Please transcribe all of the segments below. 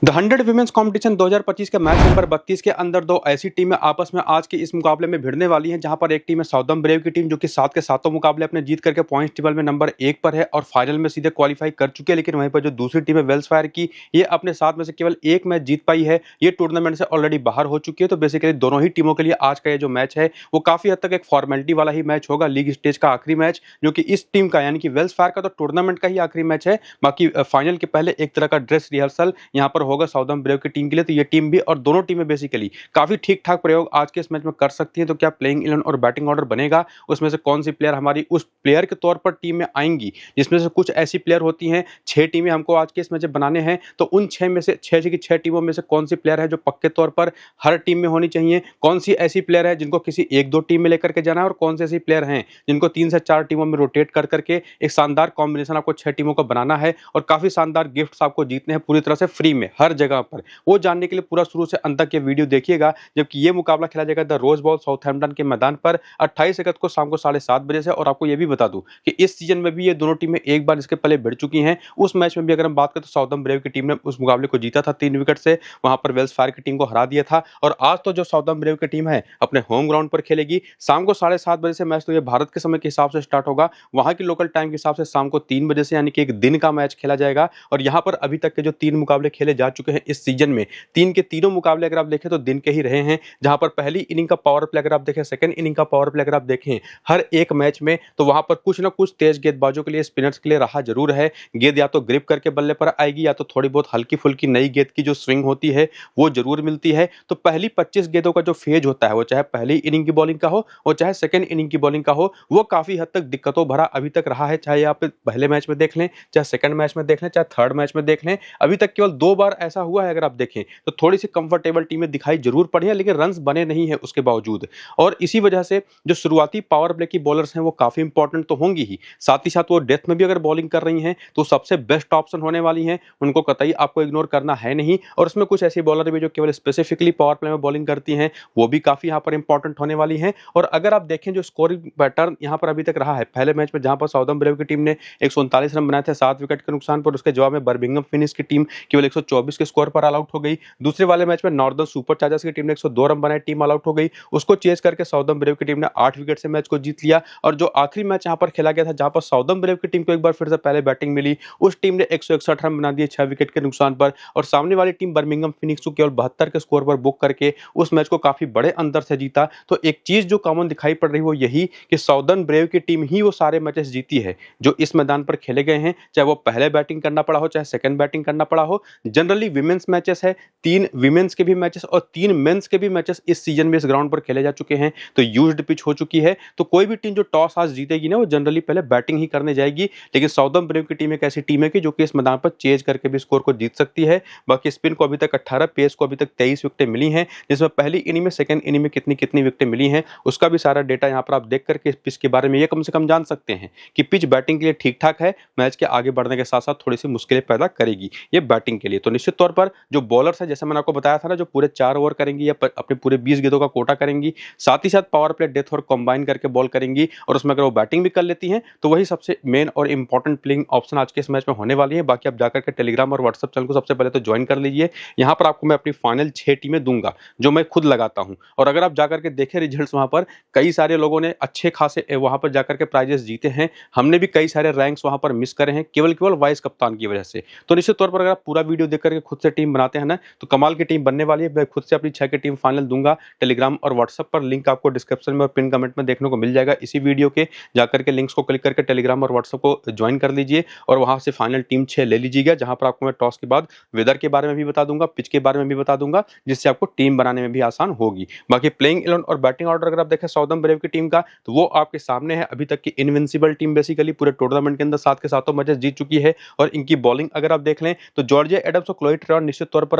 The 100 women's competition 2025 के match number 32 के अंदर दो ऐसी टीमें आपस में आज के इस मुकाबले में भिड़ने वाली हैं, जहां पर एक टीम है साउदर्न ब्रेव की टीम, जो कि 7 के सातों मुकाबले अपने जीत करके पॉइंट्स टेबल में नंबर 1 पर है और फाइनल में सीधे क्वालिफाई कर चुकी है। लेकिन वहीं पर जो दूसरी टीम है वेल्स फायर की, ये अपने 7 में से केवल एक मैच जीत पाई है। ये टूर्नामेंट से ऑलरेडी बाहर हो चुकी है। तो बेसिकली दोनों ही टीमों के लिए आज का ये जो मैच है वो काफी हद तक एक फॉर्मेलिटी वाला ही मैच होगा। लीग स्टेज का आखिरी मैच, जो कि इस टीम का यानी कि वेल्स फायर का तो टूर्नामेंट का ही आखिरी मैच है। बाकी फाइनल के पहले एक तरह का ड्रेस रिहर्सल यहाँ पर होगा साउदर्न ब्रेव की टीम के लिए। तो ये टीम भी और दोनों टीमें बेसिकली काफी ठीक ठाक प्रयोग आज के इस मैच में कर सकती हैं। तो क्या प्लेइंग 11 और बैटिंग ऑर्डर बनेगा, उसमें से कौन सी प्लेयर हमारी उस प्लेयर के तौर पर टीम में आएंगी, जिसमें से कुछ ऐसी प्लेयर होती हैं। 6 टीमें हमको आज के इस मैच में बनाने हैं, तो उन 6 में से 6 की 6 टीमों में से कौन सी प्लेयर है जो पक्के तौर पर हर टीम में होनी चाहिए, कौन सी ऐसी प्लेयर है जिनको किसी 1-2 टीम में लेकर के जाना है, और कौन सी ऐसी प्लेयर हैं जिनको 3 से 4 टीमों में रोटेट कर करके एक शानदार कॉम्बिनेशन आपको 6 टीमों का बनाना है और काफी शानदार गिफ्ट्स आपको जीतने हैं पूरी तरह से फ्री में हर जगह पर। वो जानने के लिए पूरा शुरू से अंत तक ये वीडियो देखिएगा, जबकि ये मुकाबला खेला जाएगा द रोज बॉल साउथहैम्पटन के मैदान पर 28 अगस्त को शाम को 7:30 बजे से। और आपको ये भी बता दूं कि इस सीजन में भी ये दोनों टीमें एक बार इसके पहले भिड़ चुकी हैं। उस मैच में भी अगर हम बात करें तो साउदर्न ब्रेव की टीम ने उस मुकाबले को जीता था 3 विकेट से, वहां पर वेल्स फायर की टीम को हरा दिया था। और आज तो जो साउदर्न ब्रेव की टीम है अपने होम ग्राउंड पर खेलेगी शाम को 7:30 बजे से। मैच तो ये भारत के समय के हिसाब से स्टार्ट होगा, वहां की लोकल टाइम के हिसाब से शाम को 3 बजे से, यानी कि एक दिन का मैच खेला जाएगा। और यहाँ पर अभी तक के जो 3 मुकाबले खेले जा चुके हैं इस सीजन में, 3 के तीनों मुकाबले अगर आप देखें तो दिन के ही रहे हैं। जहां पर पहली इनिंग का पावर प्ले अगर आप देखें, सेकंड इनिंग का पावर प्ले अगर आप देखें हर एक मैच में, तो वहां पर कुछ ना कुछ तेज गेंदबाजों के लिए, स्पिनर्स के लिए रहा जरूर है। गेंद या तो ग्रिप करके बल्ले पर आएगी, या तो थोड़ी बहुत हल्की फुल्की नई गेंद की जो स्विंग होती है वो जरूर मिलती है। तो पहली 25 गेंदों का जो फेज होता है, वो चाहे पहली इनिंग की बॉलिंग का हो और चाहे सेकंड इनिंग की बॉलिंग का हो, वो काफी हद तक दिक्कतों भरा अभी तक रहा है। चाहे आप पहले मैच में देख लें, चाहे सेकंड मैच में देख लें, चाहे थर्ड मैच में देख लें, अभी तक केवल 2 बार ऐसा हुआ है। अगर आप देखें तो थोड़ी सी कंफर्टेबल टीमें दिखाई जरूर पड़ी है, लेकिन रन्स बने नहीं है उसके बावजूद। और इसी वजह से जो शुरुआती पावर प्ले की बॉलर्स हैं वो काफी इंपॉर्टेंट तो होंगी ही, साथ ही साथ वो डेथ में भी अगर बॉलिंग कर रही हैं तो सबसे बेस्ट ऑप्शन होने वाली हैं, उनको कतई आपको इग्नोर करना है नहीं। और उसमें कुछ ऐसी बॉलर भी जो केवल स्पेसिफिकली पावर प्ले में बॉलिंग करती हैं, वो भी काफी यहाँ पर इंपॉर्टेंट होने वाली हैं। और अगर आप देखें जो स्कोरिंग पैटर्न यहाँ पर अभी तक रहा है, पहले मैच में जहां पर साउदर्न ब्रेव की टीम ने 139 रन बनाए थे 7 विकेट के नुकसान पर, उसके जवाब में बर्मिंघम फिनिश की टीम केवल 124 के स्कोर पर ऑल आउट हो गई। दूसरे वाले मैच में नॉर्दर्न सुपर चार्जर्स की टीम ने 102 रन बनाए, टीम ऑल आउट हो गई। उसको चेज करके साउदर्न ब्रेव की टीम ने 8 विकेट से मैच को जीत लिया। और जो आखिरी मैच यहां पर खेला गया था, जहां पर साउदर्न ब्रेव की टीम को एक बार फिर से पहले बैटिंग मिली, उस टीम ने 161 रन बना दिए 6 विकेट के नुकसान पर। और सामने वाली टीम बर्मिंघम फिनिक्स को केवल 72 के स्कोर पर बुक करके उस मैच को काफी बड़े अंतर से जीता। तो एक चीज जो कॉमन दिखाई पड़ रही है वो यही कि साउदर्न ब्रेव की टीम ही वो सारे मैचेस जीती है जो इस मैदान पर खेले गए हैं, चाहे वो पहले बैटिंग करना पड़ा हो, चाहे सेकंड बैटिंग करना पड़ा हो। जनरली विमेंस मैचेस है, 3 विमेंस के भी मैचेस और 3 मेंस के भी मैचेस इस सीजन में इस ग्राउंड पर खेले जा चुके हैं। तो यूज्ड पिच हो चुकी है, तो कोई भी टीम जो टॉस आज जीतेगी ना, वो जनरली पहले बैटिंग ही करने जाएगी। लेकिन साउदर्न ब्रेव की टीम एक ऐसी टीम है कि जो कि इस मैदान पर चेज करके भी स्कोर को जीत सकती है। बाकी स्पिन को अभी तक 18, पेस को अभी तक 23 विकेटें मिली हैं, जिसमें पहली इनिंग में, सेकंड इनिंग में कितनी कितनी विकेटें मिली हैं उसका भी सारा डेटा यहाँ पर आप देख करके इस पिच के बारे में ये कम से कम जान सकते हैं कि पिच बैटिंग के लिए ठीक ठाक है। मैच के आगे बढ़ने के साथ साथ थोड़ी सी मुश्किलें पैदा करेगी ये बैटिंग के लिए। तो निश्चित तौर पर जो बॉलर्स है, जैसे मैंने आपको बताया था ना, जो पूरे 4 ओवर करेंगी या अपने पूरे 20 गेंदों का कोटा करेंगी, साथ ही साथ पावर प्ले, डेथ और कंबाइन करके बॉल करेंगी, और उसमें अगर वो बैटिंग भी कर लेती हैं तो वही सबसे मेन और इंपॉर्टेंट प्लेइंग ऑप्शन आज के इस मैच में होने वाली है। बाकी आप जाकर के टेलीग्राम और व्हाट्सएप चैनल को सबसे पहले तो ज्वाइन कर लीजिए। यहाँ पर आपको मैं अपनी फाइनल 6 टीमें दूंगा जो मैं खुद लगाता हूँ। और अगर आप जाकर के देखें रिजल्ट्स, वहां पर कई सारे लोगों ने अच्छे खासे वहां पर जाकर के प्राइजेस जीते हैं। हमने भी कई सारे रैंक्स वहां पर मिस करे हैं केवल वाइस कप्तान की वजह से। तो निश्चित तौर पर अगर आप पूरा वीडियो देख करके खुद से टीम बनाते हैं ना, तो कमाल की टीम बनने वाली है। मैं खुद से अपनी 6 की टीम फाइनल दूंगा टेलीग्राम और व्हाट्सएप पर, लिंक आपको डिस्क्रिप्शन में और पिन कमेंट में देखने को मिल जाएगा इसी वीडियो के। जाकर के लिंक्स को क्लिक करके टेलीग्राम और व्हाट्सएप को ज्वाइन कर लीजिए और वहां से फाइनल टीम 6 ले लीजिएगा, जहां पर आपको मैं टॉस के बाद वेदर के बारे में भी बता दूंगा, पिच के बारे में भी बता दूंगा, जिससे आपको टीम बनाने में भी आसान होगी। बाकी प्लेइंग 11 और बैटिंग ऑर्डर अगर आप देखें साउदर्न ब्रेव की टीम का, तो वो आपके सामने है। अभी तक की इनविंसिबल टीम बेसिकली पूरे टूर्नामेंट के अंदर 7 के सातों मैचेस जीत चुकी है। और इनकी बॉलिंग अगर आप देख लें तो जॉर्जिया एडम्स और क्लोई ट्रेवन निश्चित तौर पर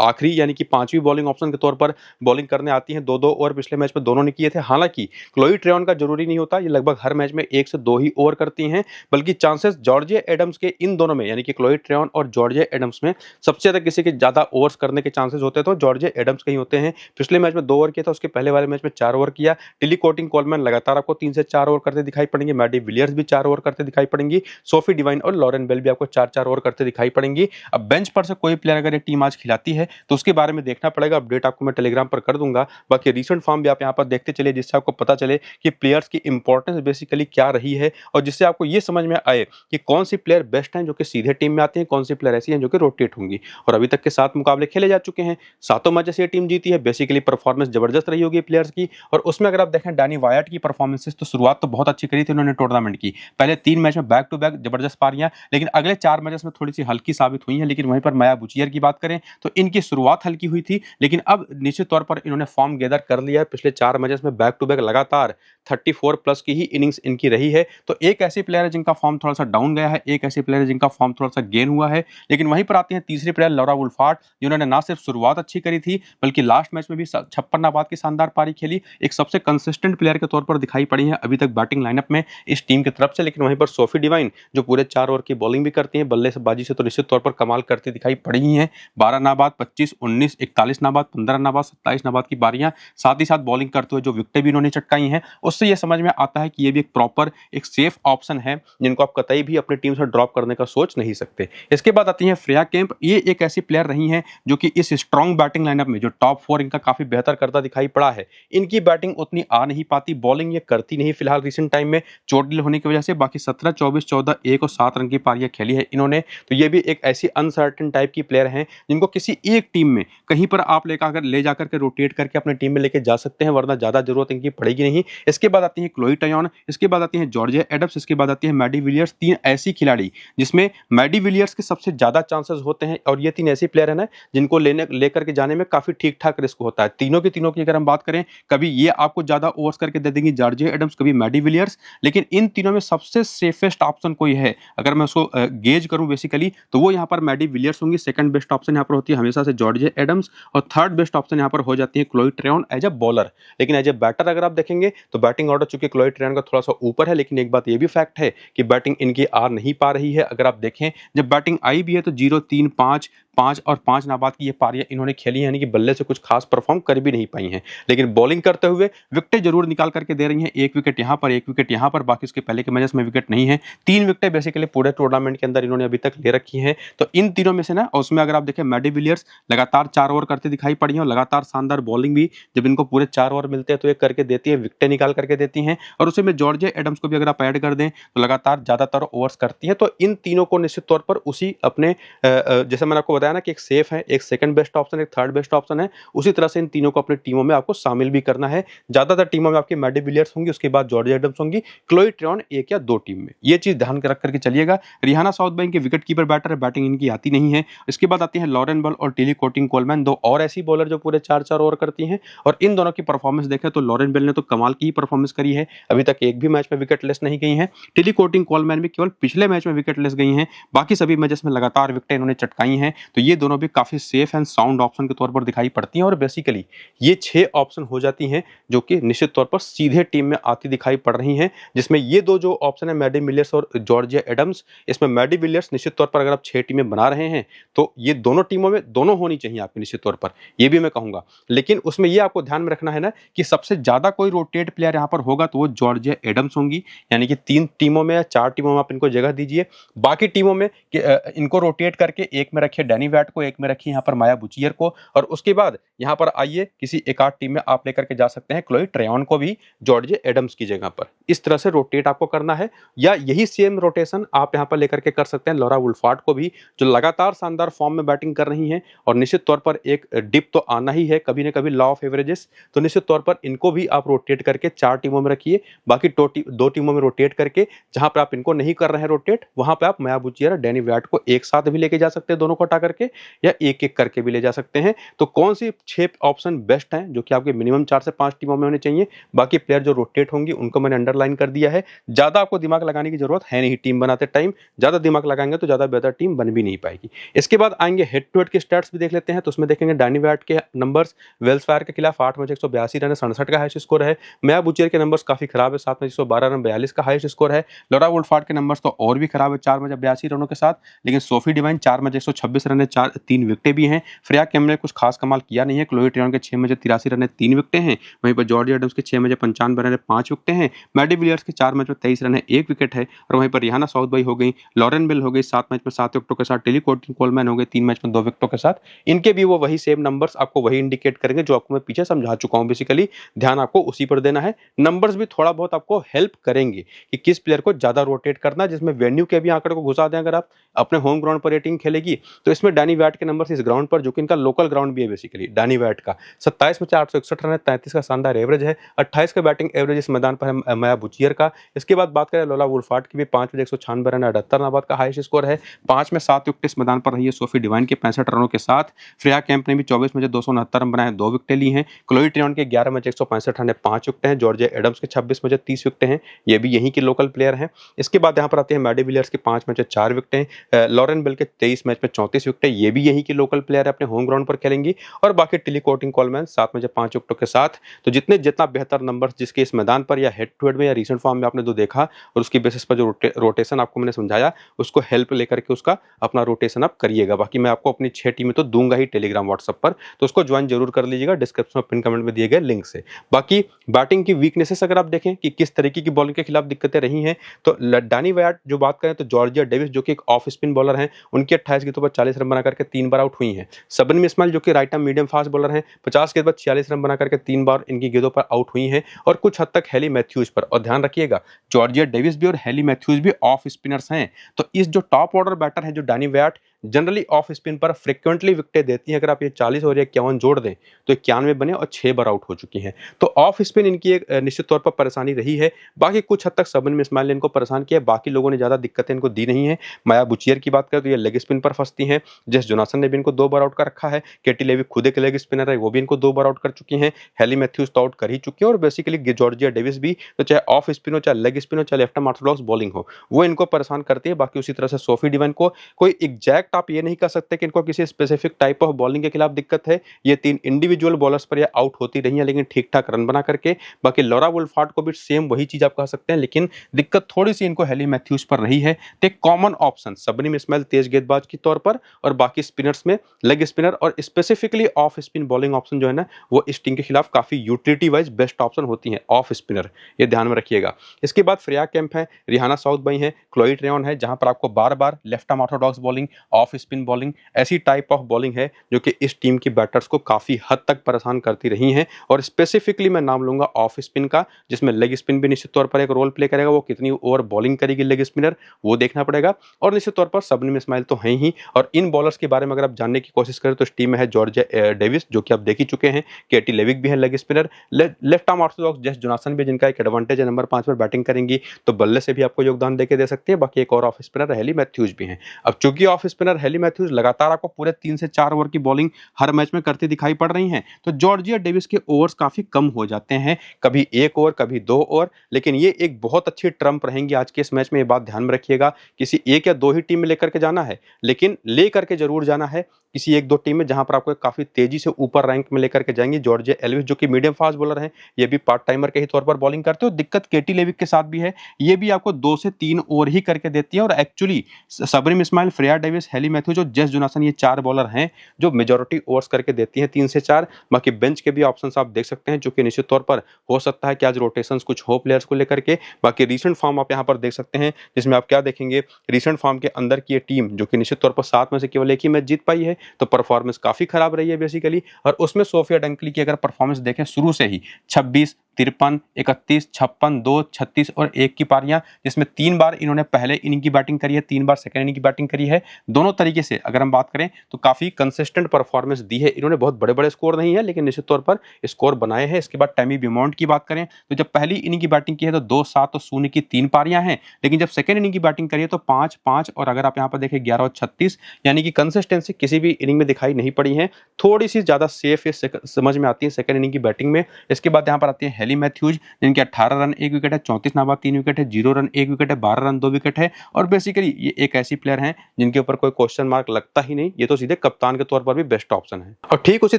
आखिरी यानी कि 5वीं बॉलिंग ऑप्शन के तौर पर बॉलिंग करने आती हैं। 2-2 ओवर पिछले मैच में दोनों ने किए थे। हालांकि क्लोई ट्रेवन का जरूरी नहीं होता, ये लगभग हर मैच में 1 से 2 ही ओवर करती हैं, बल्कि चांसेस जॉर्जिया एडम्स के इन दोनों में यानी कि क्लोई ट्रेवन और जॉर्जिया एडम्स में सबसे ज्यादा किसी के ज्यादा ओवर्स करने के चांसेस होते हैं तो जॉर्जिया एडम्स के ही होते हैं। पिछले मैच में 2 ओवर किया था, उसके पहले वाले मैच में 4 ओवर किया। टिली कोटिंग कोलमैन लगातार आपको 3 से 4 ओवर करते दिखाई पड़ेंगे। मैडी विलियर्स भी 4 ओवर करते दिखाई पड़ेंगी। सोफी डिवाइन और लॉरेन बेल भी आपको 4-4 ओवर करते दिखाई पड़ेंगी। अब बेंच पर से कोई प्लेयर अगर ये टीम आज खिलाती है तो उसके बारे में देखना पड़ेगा। अपडेट आपको मैं टेलीग्राम पर कर दूंगा। बाकी रीसेंट फॉर्म भी आप यहाँ पर देखते चलिए, जिससे आपको पता चले कि प्लेयर्स की इंपॉर्टेंस बेसिकली क्या रही है, और जिससे आपको ये समझ में आए कि कौन सी प्लेयर बेस्ट हैं जो कि सीधे टीम में आते हैं, कौन सी प्लेयर ऐसी हैं जो कि रोटेट होंगी। और अभी तक के 7 मुकाबले खेले जा चुके हैं, सातों मैच से ये टीम जीती है। बेसिकली परफॉर्मेंस जबरदस्त रही होगी प्लेयर्स की। और उसमें अगर आप देखें डैनी वायट की परफॉर्मेंसेस, तो शुरुआत तो बहुत अच्छी करी थी उन्होंने टूर्नामेंट की। पहले 3 मैच में बैक टू बैक जबरदस्त पारियां, लेकिन अगले 4 मैचेस में थोड़ी सी हल्की साबित हुई हैं। लेकिन वहीं पर माया बुचियर की बात करें तो इनकी शुरुआत हल्की हुई थी, लेकिन अब निश्चित तौर पर इन्होंने फॉर्म गैदर कर लिया है। पिछले 4 मैचेस में बैक टू बैक लगातार 34 प्लस की ही इनिंग्स इनकी रही है। तो एक ऐसी प्लेयर है जिनका फॉर्म थोड़ा सा डाउन गया है, एक ऐसी प्लेयर है जिनका फॉर्म थोड़ा सा गेन हुआ है। लेकिन वहीं पर आती है तीसरी प्लेयर लौरा वुल्फार्ड, जिन्होंने ना सिर्फ शुरुआत अच्छी करी थी बल्कि लास्ट मैच में भी 56 नाबाद की शानदार पारी खेली। एक सबसे कंसिस्टेंट प्लेयर के तौर पर दिखाई पड़ी है अभी तक बैटिंग लाइनअप में इस टीम की तरफ से। लेकिन वहीं पर सोफी डिवाइन जो पूरे 4 ओवर की बॉलिंग भी करती है, बल्लेबाजी से तो निश्चित तौर पर कमाल करती दिखाई पड़ी ही है। 12 नाबाद, 25, 19, 41 नाबाद, 15 नाबाद, 27 नाबाद की पारियां, साथ ही साथ बॉलिंग करते हुए जो विकेटें भी इन्होंने चटकाई हैं, उससे यह समझ में आता है कि ये भी एक प्रॉपर एक सेफ ऑप्शन है जिनको आप कतई भी अपनी टीम से ड्रॉप करने का सोच नहीं सकते। इसके बाद आती है फ्रेया केम्प। ये एक ऐसी प्लेयर रही हैं जो कि इस स्ट्रॉन्ग बैटिंग लाइनअप में जो टॉप 4 इनका काफी बेहतर करता दिखाई पड़ा है। इनकी बैटिंग उतनी आ नहीं पाती, बॉलिंग ये करती नहीं फिलहाल रिसेंट टाइम में चोट ढील होने की वजह से। बाकी 17, 24, 14, 1 और 7 रन की पारियां खेली है इन्होंने। तो ये भी एक ऐसी अनसर्टेन टाइप की प्लेयर हैं जिनको किसी एक टीम में कहीं पर आप ले जाकर के रोटेट करके अपने टीम में लेके जा सकते हैं, वरना ज्यादा जरूरत इनकी पड़ेगी नहीं। इसके बाद आती है क्लोई टयोन, इसके बाद आती है जॉर्जिया एडम्स, इसके बाद आती है मैडी विलियर्स। 3 ऐसी खिलाड़ी जिसमें मैडी विलियर्स के सबसे ज्यादा चांसेस होते हैं, और ये 3 ऐसी प्लेयर है ना जिनको लेकर के जाने में काफी ठीक ठाक रिस्क होता है। तीनों की अगर हम बात करें, कभी ये आपको ज्यादा ओवर्स करके दे देंगी जॉर्जिया एडम्स, कभी मैडी विलियर्स, लेकिन इन तीनों में सबसे सेफेस्ट ऑप्शन कोई है अगर मैं उसको गेज करूं बेसिकली, तो वो यहाँ पर मैडी विलियर्स होंगी। सेकंड बेस्ट ऑप्शन यहाँ पर होती है हमेशा से जॉर्जिया एडम्स, और थर्ड बेस्ट ऑप्शन यहाँ पर हो जाती है क्लोई ट्रेयन एज ए बॉलर। लेकिन एज ए बैटर अगर आप देखेंगे तो बैटिंग ऑर्डर चूंकि क्लोई ट्रेयन का थोड़ा सा ऊपर है, लेकिन एक बात ये भी फैक्ट है कि बैटिंग इनकी आ नहीं पा रही है। अगर आप देखें जब बैटिंग आई भी है तो 0, 3, 5, 5 और 5 नाबाद की ये पारियां इन्होंने खेली है, यानी कि बल्ले से कुछ खास परफॉर्म कर भी नहीं पाई हैं। लेकिन बॉलिंग करते हुए विकेटें जरूर निकाल करके दे रही हैं, 1 विकेट यहाँ पर, 1 विकेट यहाँ पर, बाकी उसके पहले के मैचेस में विकेट नहीं है। 3 विकेटें बेसिकली पूरे टूर्नामेंट के अंदर इन्होंने अभी तक ले रखी हैं। तो इन तीनों में से ना, उसमें अगर आप देखें मैडी विलियर्स लगातार 4 ओवर करते दिखाई पड़ी हैं, और लगातार शानदार बॉलिंग भी जब इनको पूरे 4 ओवर मिलते हैं तो ये करके देती है, विकेटें निकाल करके देती हैं। और उसी में जॉर्जिया एडम्स को भी अगर आप ऐड कर दें तो लगातार ज्यादातर ओवर्स करती है। तो इन तीनों को निश्चित तौर पर उसी अपने जैसे मैंने आपको बताया ना कि एक सेफ है, एक सेकंड बेस्ट ऑप्शन, एक थर्ड बेस्ट ऑप्शन है, उसी तरह से इन तीनों को अपनी टीमों में आपको शामिल भी करना है। ज्यादातर टीमों में आपकी मैडी विलियर्स होंगी, उसके बाद जॉर्जिया एडम्स होंगी, क्लोई ट्रेयन 1 या 2 टीम में। ये चीज ध्यान रख करके चलिएगा। रिहाना साउथबैंक के विकेट कीपर बैटर है, बैटिंग इनकी आती नहीं है। इसके बाद आती है लॉरेन बल और टिली कोटिंग कोलमैन, 2 और ऐसी बॉलर जो पूरे 4-4 ओवर करती हैं। और इन दोनों की परफॉर्मेंस देखें तो लॉरेन बेल ने तो कमाल की परफॉर्मेंस करी है, अभी तक एक भी मैच में विकेट लेस नहीं गई है। टिली कोटिंग कोलमैन भी केवल पिछले मैच में विकेट लेस गई हैं, बाकी सभी मैचेस में लगातार विकेटें इन्होंने चटकाई हैं। तो ये दोनों भी काफी सेफ एंड साउंड ऑप्शन के तौर पर दिखाई पड़ती हैं। और बेसिकली ये 6 ऑप्शन हो जाती हैं जो कि निश्चित तौर पर सीधे टीम में आती दिखाई पड़ रही हैं, जिसमें ये 2 जो ऑप्शन है मैडी विलियर्स और जॉर्जिया एडम्स, इसमें मैडी विलियर्स निश्चित तौर पर अगर आप 6 टीमें बना रहे हैं तो ये दोनों टीमों में दोनों होनी चाहिए आपकी निश्चित तौर पर, ये भी मैं कहूंगा। लेकिन उसमें ये आपको ध्यान में रखना है ना कि सबसे ज्यादा कोई रोटेट प्लेयर यहाँ पर होगा तो वो जॉर्जिया एडम्स होंगी, यानी कि 3 टीमों में या 4 टीमों में आप इनको जगह दीजिए। बाकी टीमों में इनको रोटेट करके एक में रखिए डैनी वैट को, एक में रखिए यहाँ पर माया बुचियर को, और उसके बाद यहाँ पर आइए किसी एक आध टीम में आप लेकर के जा सकते हैं क्लोई ट्रेयन को भी जॉर्जिया एडम्स की जगह पर। इस तरह से रोटेट आपको करना है, या यही सेम रोटेशन आप यहाँ पर लेकर के कर सकते हैं लौरा वुल्फार्ड को भी, जो लगातार शानदार फॉर्म में बैटिंग कर रही हैं। और निश्चित तौर पर एक डिप तो आना ही है कभी ना कभी, लॉ ऑफ एवरेजेस, तो निश्चित तौर पर इनको भी आप रोटेट करके 4 टीमों में रखिए। बाकी 2 टीमों में रोटेट करके जहां पर आप इनको नहीं कर रहे हैं रोटेट, वहां पर आप माया बुचियर, डैनी वैट को एक साथ भी लेके जा सकते हैं, दोनों को हटा करके, या एक एक करके भी ले जा सकते हैं। तो कौन सी 6 ऑप्शन बेस्ट हैं जो कि आपके मिनिमम 4 से 5 टीमों में होने चाहिए। बाकी प्लेयर जो रोटेट होंगी उनको मैंने अंडरलाइन कर दिया है। ज्यादा आपको दिमाग लगाने की जरूरत है नहीं टीम बनाते टाइम, ज्यादा दिमाग लगाएंगे तो ज्यादा बेहतर टीम बन भी नहीं पाएगी। इसके बाद आएंगे हेड टू हेड के स्टैट्स भी देख लेते हैं। तो उसमें देखेंगे डैनी वैट के नंबर्स, वेल्स फायर के खिलाफ 8 मैच 182 रन, 67 का हाईएस्ट स्कोर है। माया बुचियर के नंबर्स काफी खराब है, 7 मैच 112 रन, 42 का हाईएस्ट स्कोर है। लौरा वुल्फार्ड के नंबर्स तो और भी खराब है, 4 मैच 82 रनों के साथ, लेकिन सोफी डिवाइन 4 मैच 126 रन है, रन है, 3 विकेटें भी हैं। फ्रेया कैम्प ने कुछ खास कमाल किया नहीं है। क्लोई ट्रेवन के 6 में से 83 रन है, 3 विकेटें हैं। वहीं पर जॉर्ज एडम्स के 6 में से 95 रन है, 5 विकेटें हैं। मैडी विलियर्स के 4 मैच में 23 रन है, 1 विकेट है। और वहीं पर रिहाना साउथबाई हो गई, लॉरेन बेल हो गई 7 मैच में 7 विकेटों के साथ, टेली कोलमैन हो गए 3 मैच में 2 विकेटों के साथ। इनके भी वो वही सेम नंबर्स आपको वही इंडिकेट करेंगे जो आपको मैं पीछे समझा चुका हूं। बेसिकली ध्यान आपको उसी पर देना है। नंबर्स भी थोड़ा बहुत आपको हेल्प करेंगे कि किस प्लेयर को ज्यादा रोटेट करना, जिसमें वेन्यू के भी आंकड़े को घुसा दें। अगर आप अपने होम ग्राउंड पर रेटिंग खेलेगी तो इसमें डैनी वैट के नंबर इस ग्राउंड पर, जो कि इनका लोकल ग्राउंड भी है बेसिकली डैनी वैट का, 27 में 861 रन है, 33 का शानदार एवरेज है, 28 का बैटिंग एवरेज इस मैदान पर है माया बुचियर का। इसके बाद बात करें लोला वुल्फार्ड की भी, 5 में 196 रन है, 78 नाबाद का हाईएस्ट स्कोर है। 5 में 7 विकेट इस मैदान पर रही है सोफी डिवाइन के 65 रनों के साथ। फ्रेया कैम्प ने भी 24 में से 269 रन बनाए, 2 विकेटें ली हैं। क्लोई ट्रेवन के 11 में 165 रन है, 5 विकेटें हैं। जॉर्ज एडम्स के 26 में 30 विकेटें हैं, ये भी यहीं के लोकल प्लेयर हैं। इसके बाद यहाँ पर आते हैं मैडी विलियर्स के 5 मैच 4 विकेटें, लॉरेन बेल के 23 मैच में 34 विकेटें, ये भी यहीं के लोकल प्लेयर है, अपने होम ग्राउंड पर खेलेंगी। और बाकी टिली कोलमैन 7 में 5 विकेटों के साथ। तो जितना बेहतर नंबर जिसके इस मैदान पर या हेड टू हेड में या रीसेंट फॉर्म में आपने जो देखा, और उसकी बेसिस पर जो रोटेशन आपको मैंने समझाया, उसको हेल्प लेकर के उसका अपना रोटेशन आप करिएगा। बाकी मैं आपको अपनी 6 टीमें तो दूंगा ही टेलीग्राम व्हाट्सएप पर, तो उसको ज्वाइन जरूर कर लीजिएगा डिस्क्रिप्शन में पिन कमेंट में दिए गए लिंक से। बाकी बैटिंग की वीकनेसेस अगर आप देखें कि किस तरीके की बॉलिंग के खिलाफ दिक्कतें रही हैं, तो डैनी वैट जो बात करें तो जॉर्जिया डेविस जो कि एक ऑफ स्पिन बॉलर हैं, उनकी 28 गेंदों पर 40 रन बना करके 3 बार आउट हुई हैं। सबन इस्माइल जो कि right arm medium fast bowler हैं, 50 गेंद पर 46 रन बना करके 3 बार इनकी गेंदों पर आउट हुई हैं। और कुछ हद तक हेली मैथ्यूज पर, और ध्यान रखिएगा जॉर्जिया डेविस भी और हेली मैथ्यूज भी ऑफ स्पिनर्स हैं। तो इस जो टॉप ऑर्डर बैटर है जो Danni Wyatt, generally off spin पर फ्रिक्वेंटली विकेटें देती हैं। अगर आप ये 40 और 51 जोड़ दें तो 91 बने और 6 बार आउट हो चुकी हैं। तो ऑफ स्पिन इनकी एक निश्चित तौर पर परेशानी रही है। बाकी कुछ हद तक सबन इस्माइल ने इनको परेशान किया, बाकी लोगों ने ज्यादा दिक्कतें इनको दी नहीं है। माया बुचियर की बात करें तो ये लेग स्पिन पर फंसती हैं। जेस जोनासन ने भी इनको 2 बार आउट कर रखा है। केटी लेवी खुद एक लेग स्पिनर है, वो भी इनको 2 बार आउट कर चुकी हैं। हेली मैथ्यूज तो आउट कर ही चुकी है। और बेसिकली जॉर्जिया डेविस भी, तो चाहे ऑफ स्पिन हो, चाहे लेग स्पिन हो, चाहे लेफ्ट आर्म ऑर्थोडॉक्स बॉलिंग हो, वो इनको परेशान करती है। बाकी उसी तरह से सोफी डिवाइन को कोई एग्जैक्ट आप ये नहीं कह सकते कि इनको किसी स्पेसिफिक टाइप ऑफ बॉलिंग के खिलाफ दिक्कत है। ये 3 इंडिविजुअल बॉलर्स पर ये आउट होती रही है, लेकिन ठीक ठाक रन बना करके। बाकी लॉरा वुल्फार्ड को भी सेम वही चीज आप कह सकते हैं, लेकिन दिक्कत थोड़ी सी इनको हेली मैथ्यूज पर रही है। तो एक कॉमन ऑप्शन सबनी इस्माइल तेज गेंदबाज के तौर पर, और बाकी स्पिनर्स में लेग स्पिनर और specifically of spin bowling option जो है ना, वो इस टीम के खिलाफ काफी यूटिलिटी वाइज बेस्ट ऑप्शन होती है ऑफ स्पिनर, ये ध्यान में रखिएगा। इसके बाद फ्रेया कैम्प है, रिहाना साउथबाई है, क्लोई ट्रेवन है, जहां पर आपको बार बार left arm orthodox bowling, off spin bowling, ऐसी टाइप ऑफ बॉलिंग है जो कि इस टीम की बैटर्स को काफी हद तक परेशान करती रही हैं। और स्पेसिफिकली मैं नाम लूंगा ऑफ स्पिन का, जिसमें लेग स्पिन भी निश्चित तौर पर एक रोल प्ले करेगा। वो कितनी ओवर बॉलिंग करेगी लेग स्पिनर, वो देखना पड़ेगा। और निश्चित तौर पर सबनी इस्माइल तो है ही। और इन बॉलर्स के बारे में अगर आप जानने की कोशिश करें तो इस टीम में है जॉर्जिया डेविस, जो कि आप देख ही चुके हैं। केटी लेविक भी है leg spinner, left arm Orthodox Jess Jonassen भी, जिनका एक एडवांटेज है, नंबर 5 पर बैटिंग करेंगी तो बल्ले से भी आपको योगदान देके दे सकते हैं। बाकी एक और ऑफ स्पिनर हेली मैथ्यूज भी हैं। अब चूंकि ऑफ स्पिनर हेली मैथ्यूज लगातार आपको पूरे 3 से 4 ओवर की बॉलिंग हर मैच में करती दिखाई पड़ रही हैं, तो जॉर्जिया डेविस के ओवर्स काफी कम हो जाते हैं, कभी 1 ओवर कभी 2 ओवर। लेकिन ये एक बहुत अच्छी ट्रम्प रहेंगी आज के इस मैच में, ये बात ध्यान में रखिएगा। किसी 1 या 2 ही टीम में लेकर के जाना है, लेकिन लेकर के जरूर जाना है किसी 1-2 टीम में, जहां पर आपको काफी तेजी से ऊपर रैंक में लेकर के जाएंगे। जॉर्जिया एल्विस जो कि मीडियम फास्ट बॉलर हैं, ये भी पार्ट टाइमर के ही तौर पर बॉलिंग करते हो। दिक्कत केटी लेविक के साथ भी है, ये भी आपको 2 से 3 ओवर ही करके देती है। और actually Shabnim Ismail, Freya Davies, Hayley Matthews और जेस जोनासन, ये 4 बॉलर हैं जो मेजॉरिटी ओवर्स करके देती हैं 3 से 4। बाकी बेंच के भी ऑप्शंस आप देख सकते हैं, जो कि निश्चित तौर पर हो सकता है कि आज रोटेशंस कुछ हो प्लेयर्स को लेकर के। बाकी रीसेंट फॉर्म आप यहां पर देख सकते हैं, जिसमें आप क्या देखेंगे, रीसेंट फॉर्म के अंदर की ये टीम जो कि निश्चित तौर पर 7 में से केवल 1 ही मैच जीत पाई है, तो परफॉर्मेंस काफी खराब रही है बेसिकली। और उसमें सोफिया डंकली की अगर परफॉर्मेंस देखें शुरू से ही 26, 53, 31, 56, 2, 36 और 1 की पारियां, जिसमें 3 बार इन्होंने पहले इनिंग की बैटिंग करी है, 3 बार सेकंड इनिंग की बैटिंग करी है। दोनों तरीके से अगर हम बात करें तो काफी कंसिस्टेंट परफॉर्मेंस दी है इन्होंने। बहुत बड़े बड़े स्कोर नहीं है, लेकिन निश्चित तौर पर स्कोर बनाए हैं। इसके बाद टैमी बिमॉन्ट की बात करें तो जब पहली इनिंग की बैटिंग की है तो 2, 7 और 0 की 3 पारियां हैं, लेकिन जब सेकंड इनिंग की बैटिंग करी है तो 5, 5 और अगर आप यहां पर देखें 11 और 36, यानी कि कंसिस्टेंसी किसी भी इनिंग में दिखाई नहीं पड़ी है। थोड़ी सी ज्यादा सेफ समझ में आती है सेकंड इनिंग की बैटिंग में। इसके बाद यहां पर आती है हेली मैथ्यूज जिनके 18 रन 1 विकेट है, 34 नाबाद 3 विकेट है, 0 रन 1 विकेट है, 12 रन 2 विकेट है। और बेसिकली ये एक ऐसी प्लेयर हैं जिनके ऊपर कोई क्वेश्चन मार्क लगता ही नहीं, ये तो सीधे कप्तान के तौर पर भी बेस्ट ऑप्शन है। और ठीक उसी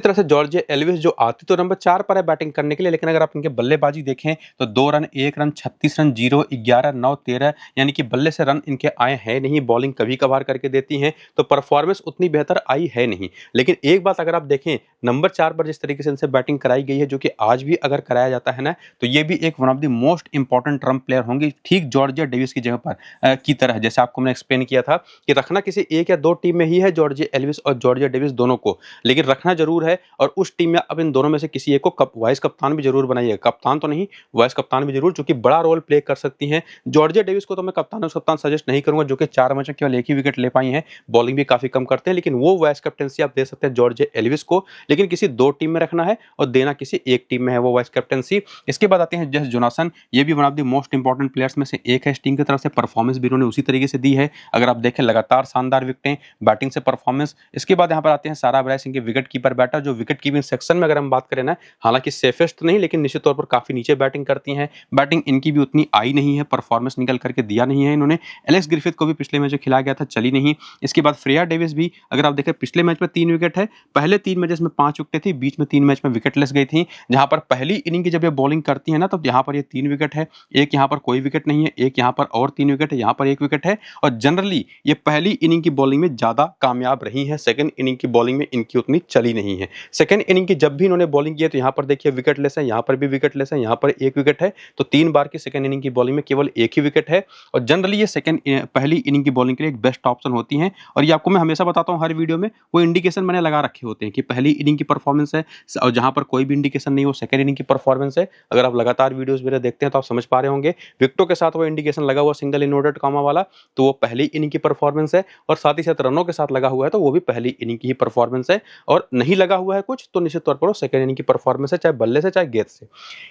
तरह से जॉर्ज एल्विस जो आती तो नंबर 4 पर है बैटिंग करने के लिए, लेकिन अगर आप इनके बल्लेबाजी देखें तो 2 रन 1 रन 36 रन 0 11 9 13 यानी कि बल्ले से रन इनके आए हैं नहीं। बॉलिंग कभी कभार करके देती हैं तो परफॉर्मेंस उतनी बेहतर आई है नहीं। लेकिन एक बात अगर आप देखें नंबर 4 पर जिस तरीके से इनसे बैटिंग कराई गई है, जो कि आज भी अगर कराया जाता है ना, तो ये भी एक one of the most important Trump player होंगे, ठीक जॉर्जिया डेविस की जगह पर की तरह। जैसे आपको मैंने एक्सप्लेन किया था कि रखना किसी एक या दो टीम में ही है जॉर्जिया एल्विस और जॉर्जिया डेविस दोनों को, लेकिन रखना जरूर है। और उस टीम में अब इन दोनों में से किसी एक को वाइस कप्तान भी जरूर बनाइए, कप्तान तो नहीं वाइस कप्तान भी जरूर, जो कि बड़ा रोल प्ले कर सकती हैं। जॉर्जिया डेविस को तो मैं कप्तान सजेस्ट नहीं करूंगा, जो कि 4 मैच में केवल एक ही विकेट ले पाई हैं, बॉलिंग भी काफी कम करते हैं, लेकिन वो वाइस कैप्टनसी आप दे सकते हैं जॉर्जिया एल्विस को। लेकिन किसी दो टीम में रखना है और देना किसी एक टीम में है वो वाइस कैप्टनसी। इसके बाद आते हैं जस जोनासन, ये भी one of the most important players में से एक है इस टीम की तरफ से। परफॉर्मेंस भी उन्होंने उसी तरीके से दी है, अगर आप देखें लगातार शानदार विकेटें, बैटिंग से परफॉर्मेंस। इसके बाद यहाँ पर आते हैं सारा ब्राइस, इनके विकेट कीपर बैटर, जो विकेट कीपिंग सेक्शन में अगर हम बात करें ना, हालांकि सेफेस्ट नहीं लेकिन निश्चित तौर पर काफी नीचे बैटिंग करती हैं। बैटिंग इनकी भी उतनी आई नहीं है, परफॉर्मेंस निकल करके दिया नहीं है इन्होंने। एलेक्स ग्रिफिथ को भी पिछले मैच में खिलाया गया था, चली नहीं। इसके बाद फ्रेया डेविस भी अगर आप देखें पिछले मैच में 3 विकेट है, पहले 3 मैचेस में 5 विकेट थी, बीच में 3 मैच में विकेटलेस गई थी। जहां पर पहली इनिंग की जब ये बॉलिंग करती है ना, तो यहाँ पर ये 3 विकेट है, एक यहाँ पर कोई विकेट नहीं है, एक यहाँ पर और 3 विकेट है, यहाँ पर 1 विकेट है। और जनरली ये पहली इनिंग की बॉलिंग में ज्यादा कामयाब रही है, सेकंड इनिंग की बॉलिंग में इनकी उतनी चली नहीं है। सेकंड इनिंग की जब भी इन्होंने बॉलिंग की है तो यहाँ पर देखिए विकेटलेस है, यहाँ पर भी विकेटलेस है, यहाँ पर 1 विकेट है। तो 3 बार की सेकंड इनिंग की बॉलिंग में केवल 1 ही विकेट है। और जनरली ये पहली इनिंग की बॉलिंग के लिए एक बेस्ट ऑप्शन होती है। और ये आपको मैं हमेशा बताता हूँ हर वीडियो में, वो इंडिकेशन मैंने लगा रखे होते हैं कि पहली इनिंग की परफॉर्मेंस है, और जहां पर कोई भी इंडिकेशन नहीं, वो सेकंड इनिंग की परफॉर्मेंस है। अगर आप लगातार वीडियोस मेरे देखते हैं तो आप समझ पा रहे होंगे, विकेटों के साथ वो इंडिकेशन लगा हुआ सिंगल इनवर्टेड कॉमा वाला, तो वो पहली इनिंग की परफॉर्मेंस है। और साथ ही साथ रनों के साथ लगा हुआ है तो वो भी पहली इनिंग की ही परफॉर्मेंस है। और नहीं लगा हुआ है कुछ तो निश्चित तौर पर वो सेकंड इनिंग की परफॉर्मेंस है, चाहे बल्ले से चाहे गेंद से।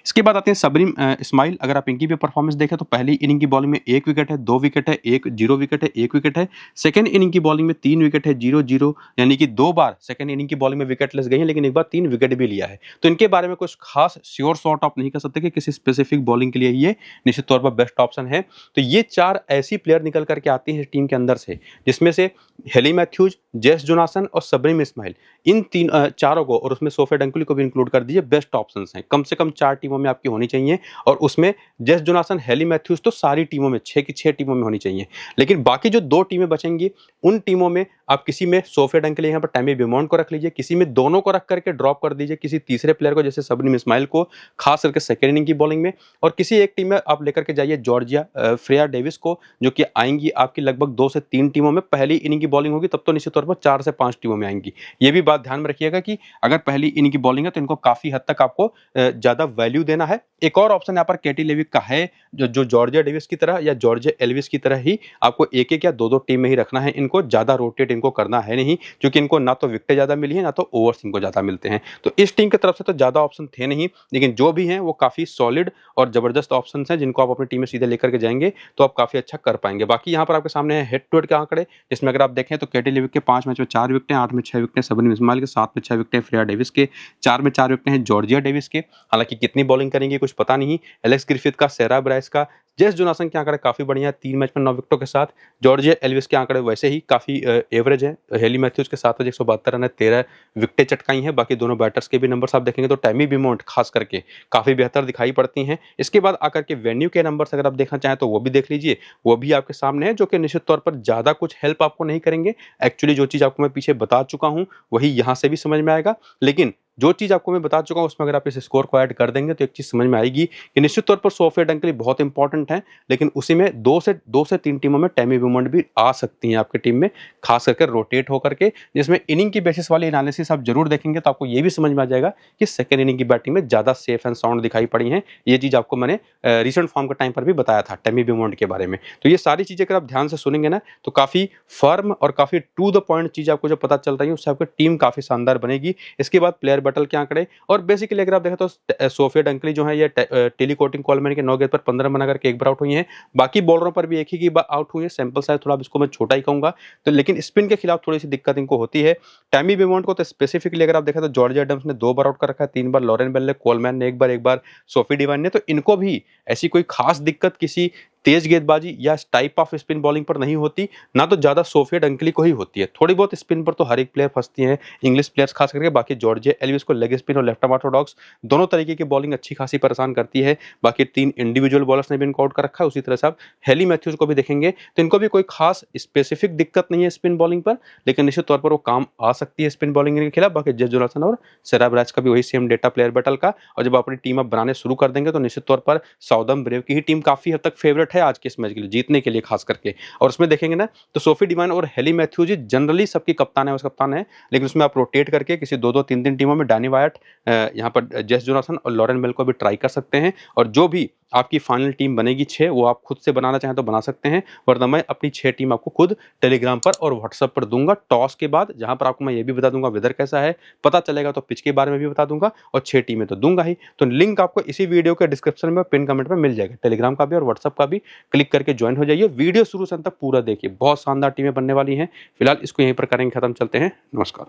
इसके बाद आते हैं सबरीम इस्माइल, अगर आप इनकी भी परफॉर्मेंस देखें तो पहली इनिंग की बॉलिंग में 1 विकेट है, 2 विकेट है, 1 0 विकेट है, 1 विकेट है। सेकंड इनिंग की बॉलिंग में 3 विकेट है, 0 0 यानी कि 2 बार सेकंड इनिंग की बॉलिंग में विकेटलेस गई है, लेकिन एक बार 3 विकेट भी लिया है। तो इनके बारे में कुछ खास श्योर शॉट आप नहीं कर सकते कि किसी स्पेसिफिक बॉलिंग के लिए ये निश्चित तौर पर बेस्ट ऑप्शन है। तो ये 4 ऐसी प्लेयर निकल करके आती हैं टीम के अंदर से, जिसमें से हेली मैथ्यूज, जेस जोनासन और सबरीम इस्माइल, इन चारों को, और उसमें सोफिया डंकुली को भी इंक्लूड कर दीजिए, बेस्ट ऑप्शंस हैं। कम से कम 4 टीमों में आपकी होनी चाहिए। और उसमें जेस जोनासन, हेली मैथ्यूज तो सारी टीमों में 6 की 6 टीमों में होनी चाहिए। लेकिन बाकी जो 2 टीमें बचेंगी उन टीमों में आप किसी में सोफिया डंकुली, यहाँ पर टैमी ब्यूमॉन्ट को रख लीजिए, किसी में दोनों को रख करके ड्रॉप कर दीजिए, किसी तीसरे प्लेयर को जैसे सबरीम इस्माइल को खास करके सेकेंड इनिंग की बॉलिंग में, और किसी एक टीम में आप लेकर के जाइए जॉर्जिया फ्रेया डेविस को, जो कि आएंगी आपकी लगभग 2 से 3 टीमों में। पहली इनिंग की बॉलिंग होगी तब तो निश्चित तौर पर 4 से 5 टीमों में आएंगी। ये भी बात ध्यान में रखिएगा कि अगर पहली इनिंग की बॉलिंग है तो इनको काफी हद तक आपको ज्यादा वैल्यू देना है। एक और ऑप्शन यहाँ पर केटी लेविक का है, जो जॉर्जिया डेविस की तरह या जॉर्जिया एल्विस की तरह ही आपको एक एक या 2 टीम में ही रखना है। इनको ज्यादा रोटेट इनको करना है नहीं, क्योंकि इनको ना तो विकेट ज्यादा मिली है ना तो ओवर्स इनको ज्यादा मिलते हैं। तो इस टीम की तरफ से तो ज्यादा ऑप्शन थे नहीं, लेकिन जो भी हैं वो काफी सॉलिड और जबरदस्त ऑप्शन हैं, जिनको आप अपनी टीम में सीधे लेकर के जाएंगे तो आप काफी अच्छा कर पाएंगे। बाकी यहाँ पर आपके सामने है हेड टू हेड के आंकड़े, जिसमें अगर आप देखें तो केटी लेविक के 5 मैच में 4 विकेटें, 8 में 6 विकेटें सबरीम इस्माइल के, 7 में 6 विकेटें फ्रेया डेविस के, 4 में 4 विकेटें हैं जॉर्जिया डेविस के। हालांकि कितनी बॉलिंग करेंगे कुछ पता नहीं। एलेक्स ग्रिफिथ का, सारा ब्राइस का, जेस जोनासन के आंकड़े काफी बढ़िया है, 3 मैच में 9 विकेटों के साथ। जॉर्जिया एल्विस के आंकड़े वैसे ही काफी एवरेज है। हेली मैथ्यूज के 7 मैच 172 रन है, 13 विकेटें चटकाई हैं। बाकी दोनों बैटर्स के भी नंबर्स आप देखेंगे तो टैमी ब्यूमॉन्ट खास करके काफी बेहतर दिखाई पड़ती हैं। इसके बाद आकर के वेन्यू के नंबर्स अगर आप देखना चाहें तो वो भी देख लीजिए, वो भी आपके सामने है, जो कि निश्चित तौर पर ज्यादा कुछ हेल्प आपको नहीं करेंगे। एक्चुअली जो चीज आपको मैं पीछे बता चुका हूं वही यहां से भी समझ में आएगा, लेकिन जो चीज आपको मैं बता चुका हूं उसमें अगर आप इस स्कोर को ऐड कर देंगे तो एक चीज समझ में आएगी कि निश्चित तौर पर सोफिया डंकुली बहुत इंपॉर्टेंट है, लेकिन उसी में 2 से 3 टीमों में टैमी ब्यूमॉन्ट भी आ सकती हैं आपकी टीम में, खास करके रोटेट होकर के, जिसमें इनिंग की बेसिस वाली एनालिसिस आप जरूर देखेंगे तो आपको ये भी समझ में आ जाएगा कि सेकंड इनिंग की बैटिंग में ज्यादा सेफ एंड साउंड दिखाई पड़ी है। ये चीज आपको मैंने रिसेंट फॉर्म के टाइम पर भी बताया था टैमी ब्यूमॉन्ट के बारे में। तो ये सारी चीजें अगर आप ध्यान से सुनेंगे ना तो काफी फर्म और काफी टू द पॉइंट चीज आपको जो पता चल रही है उससे आपकी टीम काफी शानदार बनेगी। इसके बाद प्लेयर बटल के आंकड़े। और बेसिकली अगर आप देखें तो सोफिया डंकली जो है ये टेलीकोटिंग कॉलमैन के 9 गेंद पर 15 बना करके एक बार आउट हुई हैं। बाकी बॉलरों पर भी एक ही बार आउट हुई है। सैंपल साइज थोड़ा इसको मैं छोटा ही कहूंगा, तो लेकिन स्पिन के खिलाफ थोड़ी सी दिक्कत इनको होती है। टैमी बिमोंट को तो स्पेसिफिकली अगर आप देखें तो जॉर्ज एडम्स ने 2 बार आउट कर रखा है, 3 बार लॉरेन बेल ने, कोलमैन ने एक बार सोफी डिवाइन ने। तो इनको भी ऐसी कोई खास दिक्कत किसी तेज गेंदबाजी या टाइप ऑफ स्पिन बॉलिंग पर नहीं होती, ना तो ज्यादा सोफिया डंकली को ही होती है। थोड़ी बहुत स्पिन पर तो हर एक प्लेयर फंसती है, इंग्लिश प्लेयर्स खास करके। बाकी जॉर्जिया एल्विस को लेग स्पिन और लेफ्ट आर्म ऑर्थोडॉक्स दोनों तरीके की बॉलिंग अच्छी खासी परेशान करती है। बाकी 3 इंडिविजुअल बॉलर्स ने भी इनको आउट कर रखा है। उसी तरह से आप हेली मैथ्यूज को भी देखेंगे तो इनको भी कोई खास स्पेसिफिक दिक्कत नहीं है स्पिन बॉलिंग पर, लेकिन निश्चित तौर पर वो काम आ सकती है स्पिन बॉलिंग के खिलाफ। बाकी जेस जोनासन और सेराब्राज का भी वही सेम डेटा प्लेयर बैटल का। और जब अपनी टीम आप बनाने शुरू कर देंगे तो निश्चित तौर पर साउदर्न ब्रेव की ही टीम काफी हद तक फेवरेट है आज के इस मैच के लिए, जीतने के लिए खास करके। और उसमें देखेंगे ना तो सोफी डिवाइन और हेली मैथ्यूज जनरली सबकी कप्तान है, उस कप्तान है, लेकिन उसमें आप रोटेट करके किसी 2-2 3-3 टीमों में डैनी वायट, यहाँ पर जेस जोनासन और लॉरेन बेल को भी ट्राई कर सकते हैं। और जो भी आपकी फाइनल टीम बनेगी 6, वो आप खुद से बनाना चाहें तो बना सकते हैं, वरना मैं अपनी 6 टीम आपको खुद टेलीग्राम पर और व्हाट्सएप पर दूंगा टॉस के बाद, जहां पर आपको मैं ये भी बता दूंगा वेदर कैसा है पता चलेगा, तो पिच के बारे में भी बता दूंगा और 6 टीमें तो दूंगा ही। तो लिंक आपको इसी वीडियो के डिस्क्रिप्शन में पिन कमेंट में मिल जाएगा, टेलीग्राम का भी और व्हाट्सएप का भी। क्लिक करके ज्वाइन हो जाइए, वीडियो शुरू से अंत तक पूरा देखिए, बहुत शानदार टीमें बनने वाली हैं। फिलहाल इसको यहीं पर करेंगे खत्म, चलते हैं, नमस्कार।